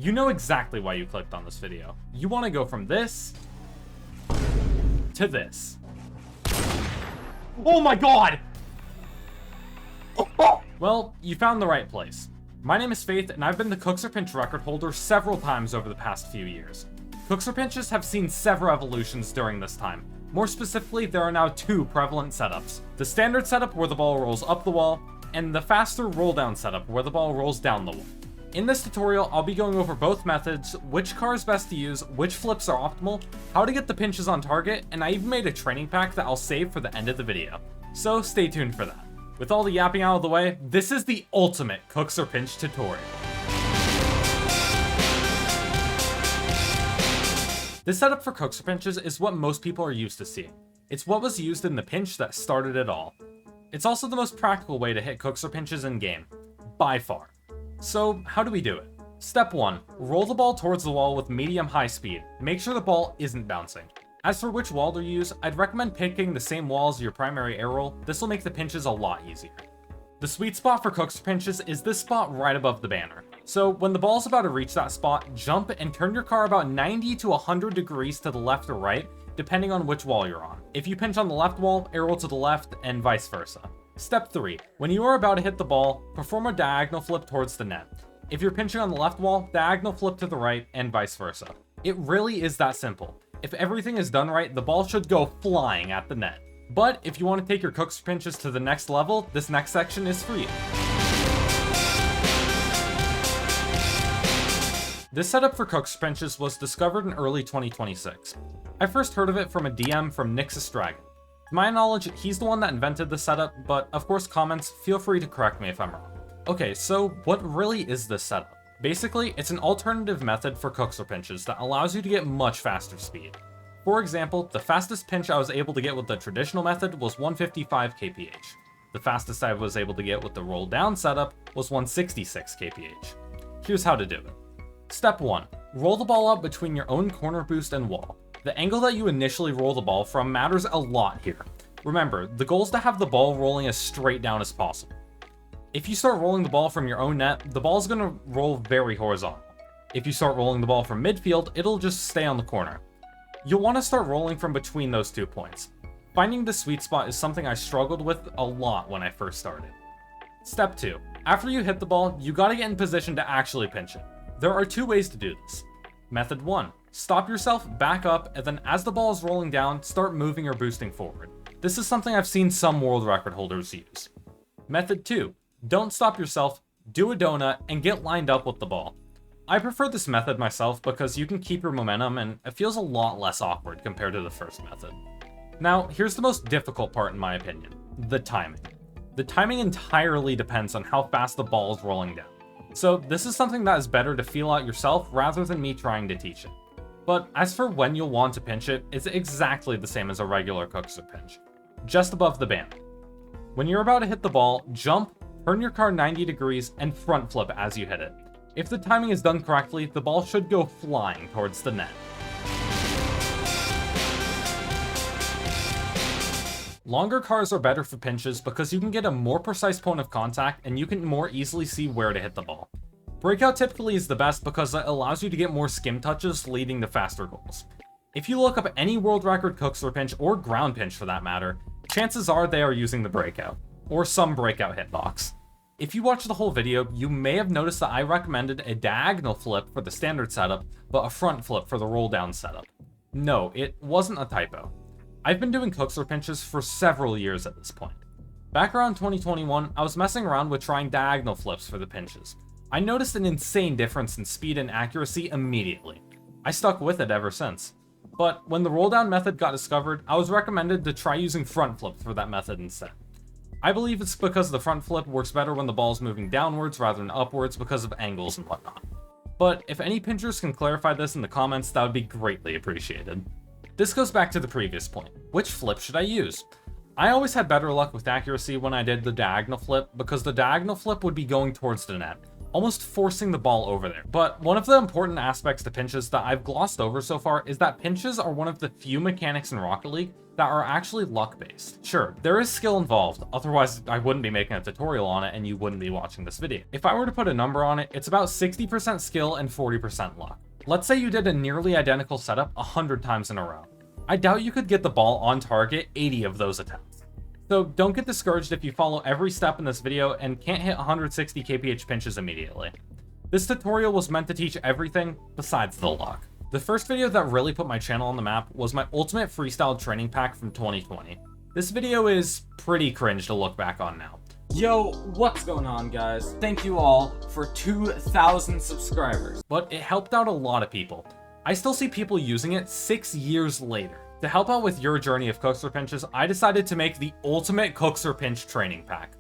You know exactly why you clicked on this video. You want to go from this to this. Oh my god! Well, you found the right place. My name is Faith, and I've been the KUXIR pinch record holder several times over the past few years. KUXIR pinches have seen several evolutions during this time. More specifically, there are now two prevalent setups. The standard setup where the ball rolls up the wall, and the faster roll down setup where the ball rolls down the wall. In this tutorial, I'll be going over both methods, which car is best to use, which flips are optimal, how to get the pinches on target, and I even made a training pack that I'll save for the end of the video. So stay tuned for that. With all the yapping out of the way, this is the ultimate KUXIR pinch tutorial. This setup for KUXIR pinches is what most people are used to seeing. It's what was used in the pinch that started it all. It's also the most practical way to hit KUXIR pinches in game, by far. So how do we do it? Step 1, roll the ball towards the wall with medium-high speed. Make sure the ball isn't bouncing. As for which wall to use, I'd recommend picking the same wall as your primary air roll. This will make the pinches a lot easier. The sweet spot for KUXIR pinches is this spot right above the banner. So when the ball's about to reach that spot, jump and turn your car about 90 to 100 degrees to the left or right, depending on which wall you're on. If you pinch on the left wall, air roll to the left, and vice versa. Step 3, when you are about to hit the ball, perform a diagonal flip towards the net. If you're pinching on the left wall, diagonal flip to the right, and vice versa. It really is that simple. If everything is done right, the ball should go flying at the net. But if you want to take your KUXIR pinches to the next level, this next section is for you. This setup for KUXIR pinches was discovered in early 2026. I first heard of it from a DM from Nixus Dragon. To my knowledge, he's the one that invented the setup, but of course comments, feel free to correct me if I'm wrong. Okay, so what really is this setup? Basically, it's an alternative method for KUXIR pinches that allows you to get much faster speed. For example, the fastest pinch I was able to get with the traditional method was 155 kph. The fastest I was able to get with the roll down setup was 166 kph. Here's how to do it. Step 1. Roll the ball up between your own corner boost and wall. The angle that you initially roll the ball from matters a lot here. Remember, the goal is to have the ball rolling as straight down as possible. If you start rolling the ball from your own net, the ball is going to roll very horizontal. If you start rolling the ball from midfield, it'll just stay on the corner. You'll want to start rolling from between those 2 points. Finding the sweet spot is something I struggled with a lot when I first started. Step 2. After you hit the ball, you gotta get in position to actually pinch it. There are 2 ways to do this. Method 1. Stop yourself, back up, and then as the ball is rolling down, start moving or boosting forward. This is something I've seen some world record holders use. Method 2. Don't stop yourself, do a donut, and get lined up with the ball. I prefer this method myself because you can keep your momentum and it feels a lot less awkward compared to the first method. Now, here's the most difficult part in my opinion, the timing. The timing entirely depends on how fast the ball is rolling down. So this is something that is better to feel out yourself rather than me trying to teach it. But as for when you'll want to pinch it, it's exactly the same as a regular KUXIR pinch, just above the banner. When you're about to hit the ball, jump, turn your car 90 degrees, and front flip as you hit it. If the timing is done correctly, the ball should go flying towards the net. Longer cars are better for pinches because you can get a more precise point of contact and you can more easily see where to hit the ball. Breakout typically is the best because it allows you to get more skim touches, leading to faster goals. If you look up any world record KUXIR pinch, or ground pinch for that matter, chances are they are using the breakout, or some breakout hitbox. If you watch the whole video, you may have noticed that I recommended a diagonal flip for the standard setup, but a front flip for the roll down setup. No, it wasn't a typo. I've been doing KUXIR pinches for several years at this point. Back around 2021, I was messing around with trying diagonal flips for the pinches. I noticed an insane difference in speed and accuracy immediately. I stuck with it ever since. But when the roll down method got discovered, I was recommended to try using front flip for that method instead. I believe it's because the front flip works better when the ball is moving downwards rather than upwards because of angles and whatnot. But if any pinchers can clarify this in the comments, that would be greatly appreciated. This goes back to the previous point. Which flip should I use? I always had better luck with accuracy when I did the diagonal flip because the diagonal flip would be going towards the net, almost forcing the ball over there. But one of the important aspects to pinches that I've glossed over so far is that pinches are one of the few mechanics in Rocket League that are actually luck-based. Sure, there is skill involved, otherwise I wouldn't be making a tutorial on it and you wouldn't be watching this video. If I were to put a number on it, it's about 60% skill and 40% luck. Let's say you did a nearly identical setup 100 times in a row. I doubt you could get the ball on target 80 of those attempts. So don't get discouraged if you follow every step in this video and can't hit 160 kph pinches immediately. This tutorial was meant to teach everything besides the luck. The first video that really put my channel on the map was my Ultimate Freestyle Training Pack from 2020. This video is pretty cringe to look back on now. Yo, what's going on, guys? Thank you all for 2,000 subscribers. But it helped out a lot of people. I still see people using it 6 years later. To help out with your journey of KUXIR pinches, I decided to make the Ultimate KUXIR Pinch Training Pack.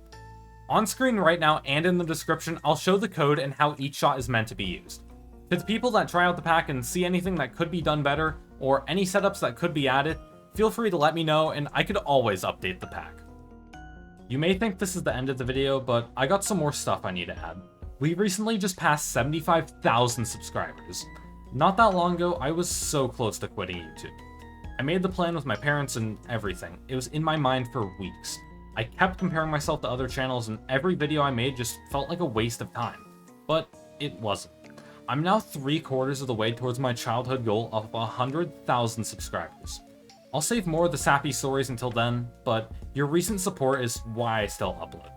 On screen right now and in the description, I'll show the code and how each shot is meant to be used. To the people that try out the pack and see anything that could be done better, or any setups that could be added, feel free to let me know and I could always update the pack. You may think this is the end of the video, but I got some more stuff I need to add. We recently just passed 75,000 subscribers. Not that long ago, I was so close to quitting YouTube. I made the plan with my parents and everything. It was in my mind for weeks. I kept comparing myself to other channels and every video I made just felt like a waste of time. But it wasn't. I'm now 3/4 of the way towards my childhood goal of 100,000 subscribers. I'll save more of the sappy stories until then, but your recent support is why I still upload.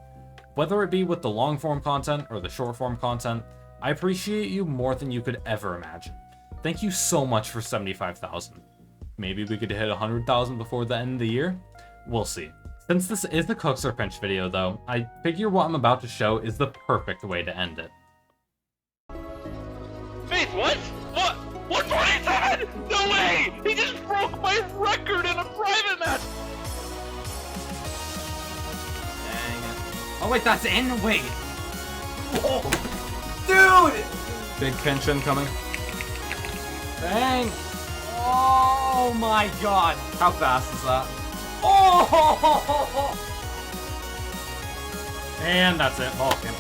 Whether it be with the long form content or the short form content, I appreciate you more than you could ever imagine. Thank you so much for 75,000. Maybe we could hit 100,000 before the end of the year? We'll see. Since this is the KUXIR pinch video though, I figure what I'm about to show is the perfect way to end it. Faith, what? What? 147? No way! He just broke my record in a private match! Dang it. Oh wait, that's in? Wait. Whoa. Dude! Big pinch incoming. Dang. Oh my god. How fast is that? Oh! And that's it. Vulcan.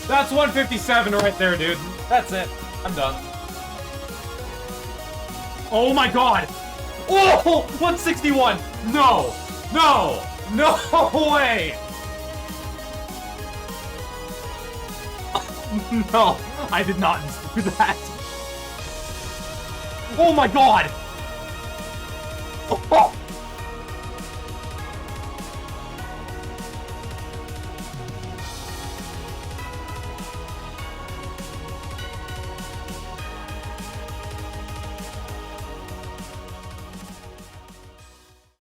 That's 157 right there, dude. That's it. I'm done. Oh my god! Oh! 161! No! No! No way! No! I did not do that! Oh my god! Oh!